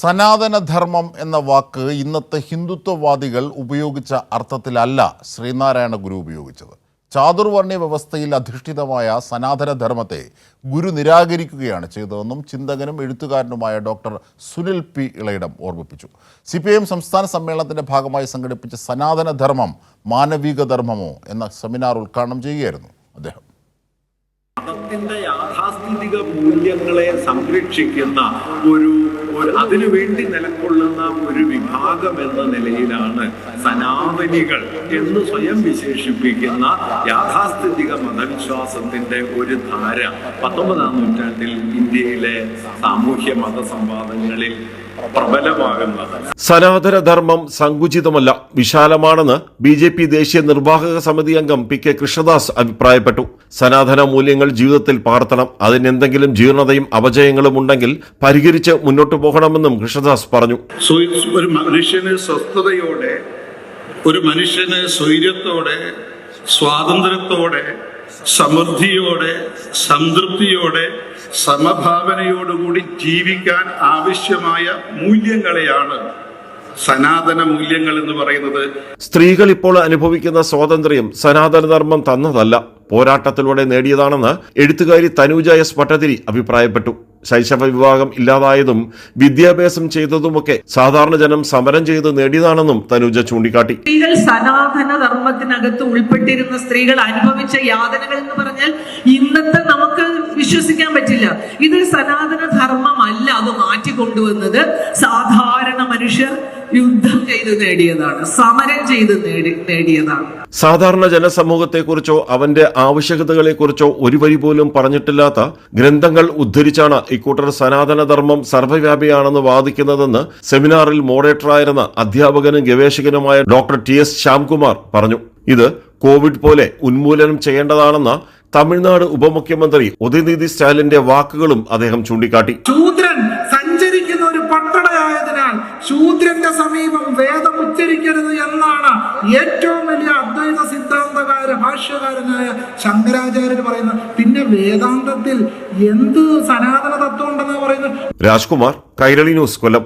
സനാതനധർമ്മം എന്ന വാക്ക് ഇന്നത്തെ ഹിന്ദുത്വവാദികൾ ഉപയോഗിച്ച അർത്ഥത്തിലല്ല ശ്രീനാരായണ ഗുരു ഉപയോഗിച്ചത്. ചാതുർവർണ്ണ്യ വ്യവസ്ഥയിൽ അധിഷ്ഠിതമായ സനാതനധർമ്മത്തെ ഗുരു നിരാകരിക്കുകയാണ് ചെയ്തതെന്നും ചിന്തകനും എഴുത്തുകാരനുമായ ഡോക്ടർ സുനിൽ പി ഇളയിടം ഓർമ്മിപ്പിച്ചു. CPIM സംസ്ഥാന സമ്മേളനത്തിന്റെ ഭാഗമായി സംഘടിപ്പിച്ച സനാതനധർമ്മം മാനവിക ധർമ്മമോ എന്ന സെമിനാർ ഉദ്ഘാടനം ചെയ്യുകയായിരുന്നു അദ്ദേഹം. മതത്തിന്റെ യാഥാസ്ഥിതിക മൂല്യങ്ങളെ സംരക്ഷിക്കുന്ന അതിനുവേണ്ടി നിലകൊള്ളുന്ന ഒരു വിഭാഗം എന്ന നിലയിലാണ് സനാതനികൾ എന്ന് സ്വയം വിശേഷിപ്പിക്കുന്ന യാഥാസ്ഥിതിക മതവിശ്വാസത്തിന്റെ ഒരു ധാര 19ാം നൂറ്റാണ്ടിൽ ഇന്ത്യയിലെ സാമൂഹ്യ മതസംവാദങ്ങളിൽ പ്രബലമാകുന്നത്. സനാതനധർമ്മം സങ്കുചിതമല്ല, വിശാലമാണെന്ന് BJP ദേശീയ നിർവാഹക സമിതി അംഗം PK കൃഷ്ണദാസ് അഭിപ്രായപ്പെട്ടു. സനാതന മൂല്യങ്ങൾ ജീവിതത്തിൽ പകർത്തണം. അതിനെന്തെങ്കിലും ജീർണതയും അപജയങ്ങളും ഉണ്ടെങ്കിൽ പരിഹരിച്ച് മുന്നോട്ട് പോകണമെന്നും കൃഷ്ണദാസ് പറഞ്ഞു. ഒരു മനുഷ്യന് സ്വസ്ഥതയോടെ, ഒരു മനുഷ്യന് സ്വൈര്യത്തോടെ, സ്വാതന്ത്ര്യത്തോടെ, സമൃദ്ധിയോടെ, സംതൃപ്തിയോടെ, സമഭാവനയോടുകൂടി ജീവിക്കാൻ ആവശ്യമായ മൂല്യങ്ങളെയാണ് സനാതന മൂല്യങ്ങൾ എന്ന് പറയുന്നത്. സ്ത്രീകൾ ഇപ്പോൾ അനുഭവിക്കുന്ന സ്വാതന്ത്ര്യം സനാതനധർമ്മം തന്നതല്ല, പോരാട്ടത്തിലൂടെ നേടിയതാണെന്ന് എഴുത്തുകാരി തനൂജ S ഭട്ടതിരി അഭിപ്രായപ്പെട്ടു. ശൈശവ വിവാഹം ഇല്ലാതായതും വിദ്യാഭ്യാസം ചെയ്തതുമൊക്കെ സാധാരണ ജനം സമരം ചെയ്ത് നേടിയതാണെന്നും തനൂജ ചൂണ്ടിക്കാട്ടി. സ്ത്രീകൾ സനാതന ധർമ്മത്തിനകത്ത് ഉൾപ്പെട്ടിരുന്ന സ്ത്രീകൾ അനുഭവിച്ച യാതനകൾ എന്ന് പറഞ്ഞാൽ ഇന്നത്തെ നമുക്ക് വിശ്വസിക്കാൻ പറ്റില്ല. ഇത് സനാതന ധർമ്മമല്ല, അത് മാറ്റിക്കൊണ്ടുവന്നത് സാധാരണ മനുഷ്യർ യുദ്ധം ചെയ്ത് നേടിയതാണ്, സമരം ചെയ്ത് നേടിയതാണ്. സാധാരണ ജനസമൂഹത്തെക്കുറിച്ചോ അവന്റെ ആവശ്യകതകളെക്കുറിച്ചോ ഒരു വരി പോലും പറഞ്ഞിട്ടില്ലാത്ത ഗ്രന്ഥങ്ങൾ ഉദ്ധരിച്ചാണ് ഇക്കൂട്ടർ സനാതനധർമ്മം സർവ്വവ്യാപിയാണെന്ന് വാദിക്കുന്നതെന്ന് സെമിനാറിൽ മോഡറേറ്ററായിരുന്ന അധ്യാപകനും ഗവേഷകനുമായ ഡോക്ടർ TS ശ്യാംകുമാർ പറഞ്ഞു. ഇത് കോവിഡ് പോലെ ഉന്മൂലനം ചെയ്യേണ്ടതാണെന്ന തമിഴ്നാട് ഉപമുഖ്യമന്ത്രി ഉദയനിധി സ്റ്റാലിന്റെ വാക്കുകളും അദ്ദേഹം ചൂണ്ടിക്കാട്ടി. ശൂദ്രൻ സഞ്ചരിക്കുന്ന ഒരു പട്ടണയായതിനാൽ ശൂദ്രന്റെ സമീപം വേദം ഉച്ചരിക്കരുത് എന്നാണ് ഏറ്റവും വലിയ അദ്വൈത സിദ്ധാന്തകാര ഭാഷ്യകാരനായ ശങ്കരാചാര്യർ പറയുന്നത്. പിന്നെ വേദാന്തത്തിൽ എന്ത് സനാതന തത്വം ഉണ്ടെന്നാ പറയുന്നത്? രാജ്കുമാർ, കൈരളി ന്യൂസ്, കൊല്ലം.